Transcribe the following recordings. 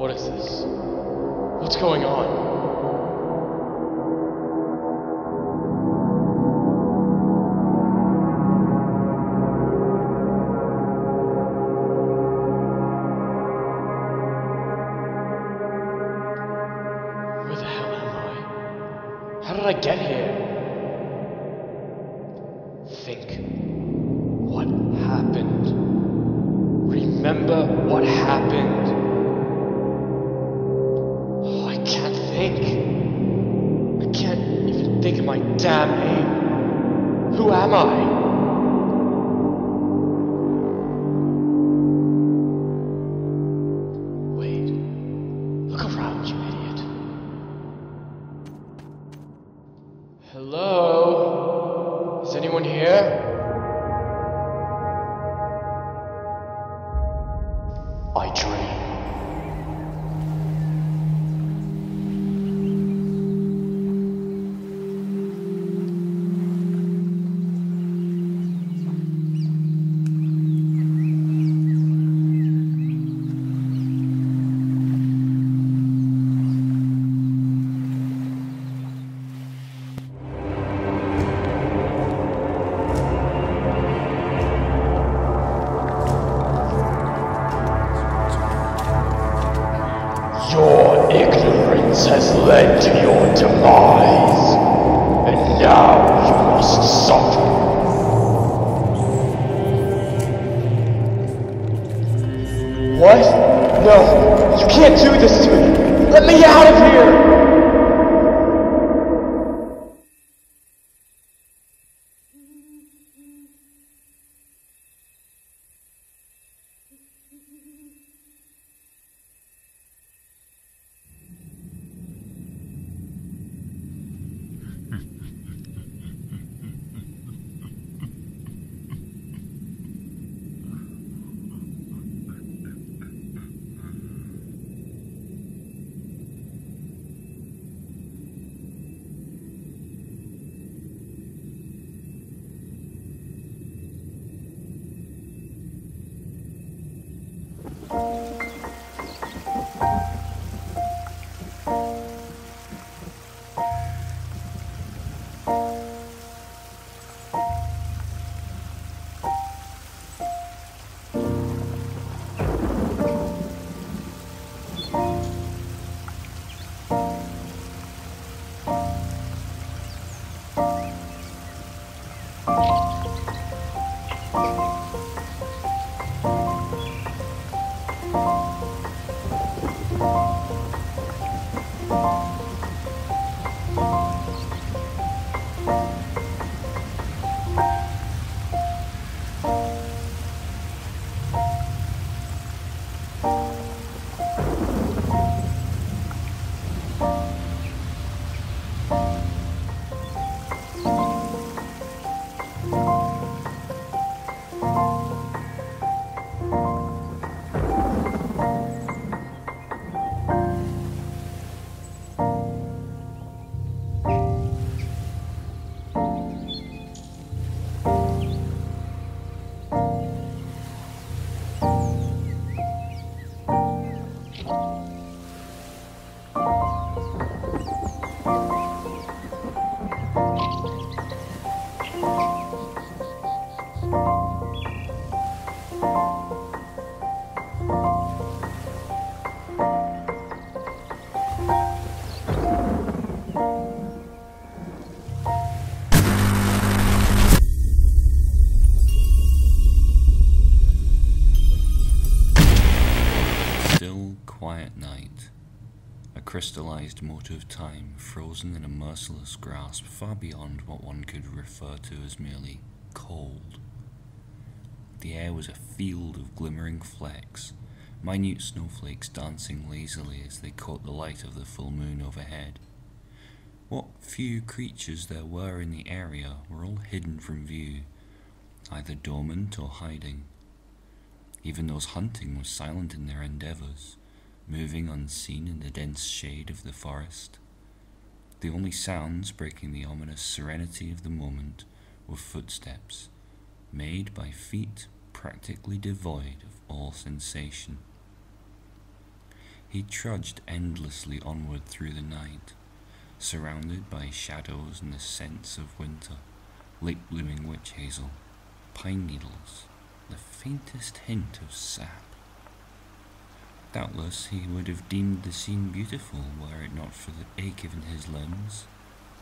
What is this? What's going on? Where the hell am I? How did I get here? Think. What happened? Remember what happened? Oh, I can't think. I can't even think of my damn name. Who am I? Wait. Look around, you idiot. Hello? Is anyone here? I dream. Your ignorance has led to your demise, and now you must suffer. What? No, you can't do this to me! Let me out of here! Quiet night, a crystallized mote of time frozen in a merciless grasp far beyond what one could refer to as merely cold. The air was a field of glimmering flecks, minute snowflakes dancing lazily as they caught the light of the full moon overhead. What few creatures there were in the area were all hidden from view, either dormant or hiding. Even those hunting were silent in their endeavors, moving unseen in the dense shade of the forest. The only sounds breaking the ominous serenity of the moment were footsteps, made by feet practically devoid of all sensation. He trudged endlessly onward through the night, surrounded by shadows and the scents of winter, late-blooming witch hazel, pine needles, the faintest hint of sap. Doubtless he would have deemed the scene beautiful were it not for the ache in his limbs,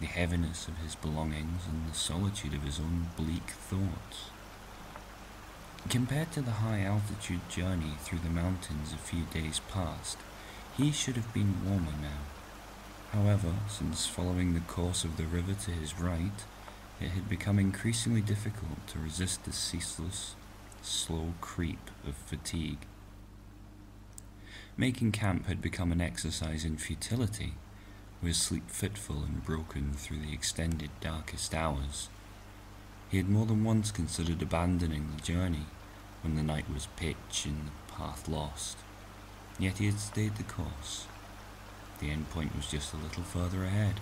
the heaviness of his belongings, and the solitude of his own bleak thoughts. Compared to the high-altitude journey through the mountains a few days past, he should have been warmer now. However, since following the course of the river to his right, it had become increasingly difficult to resist the ceaseless, slow creep of fatigue. Making camp had become an exercise in futility, with sleep fitful and broken through the extended darkest hours. He had more than once considered abandoning the journey when the night was pitch and the path lost, yet he had stayed the course. The end point was just a little further ahead.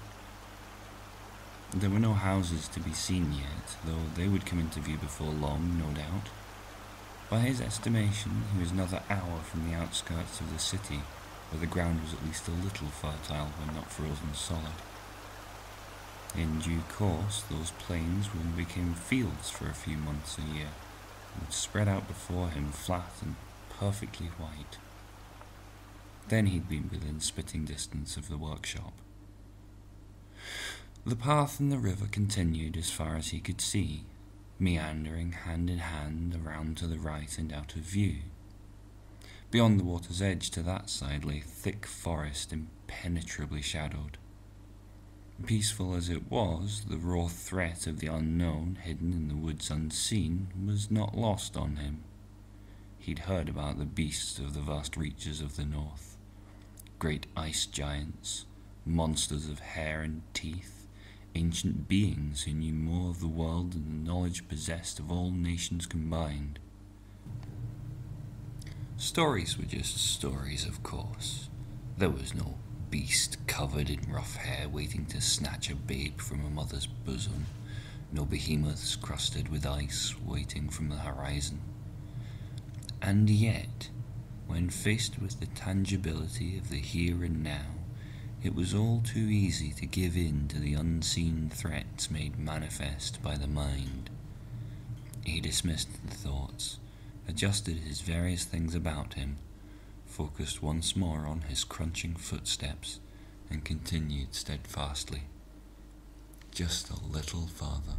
There were no houses to be seen yet, though they would come into view before long, no doubt. By his estimation, he was another hour from the outskirts of the city, where the ground was at least a little fertile when not frozen solid. In due course, those plains became fields for a few months a year, and would spread out before him flat and perfectly white. Then he'd be within spitting distance of the workshop. The path and the river continued as far as he could see, meandering hand in hand around to the right and out of view. Beyond the water's edge to that side lay thick forest impenetrably shadowed. Peaceful as it was, the raw threat of the unknown, hidden in the woods unseen, was not lost on him. He'd heard about the beasts of the vast reaches of the north, great ice giants, monsters of hair and teeth, ancient beings who knew more of the world than the knowledge possessed of all nations combined. Stories were just stories, of course. There was no beast covered in rough hair waiting to snatch a babe from a mother's bosom, no behemoths crusted with ice waiting from the horizon. And yet, when faced with the tangibility of the here and now, it was all too easy to give in to the unseen threats made manifest by the mind. He dismissed the thoughts, adjusted his various things about him, focused once more on his crunching footsteps, and continued steadfastly. Just a little farther.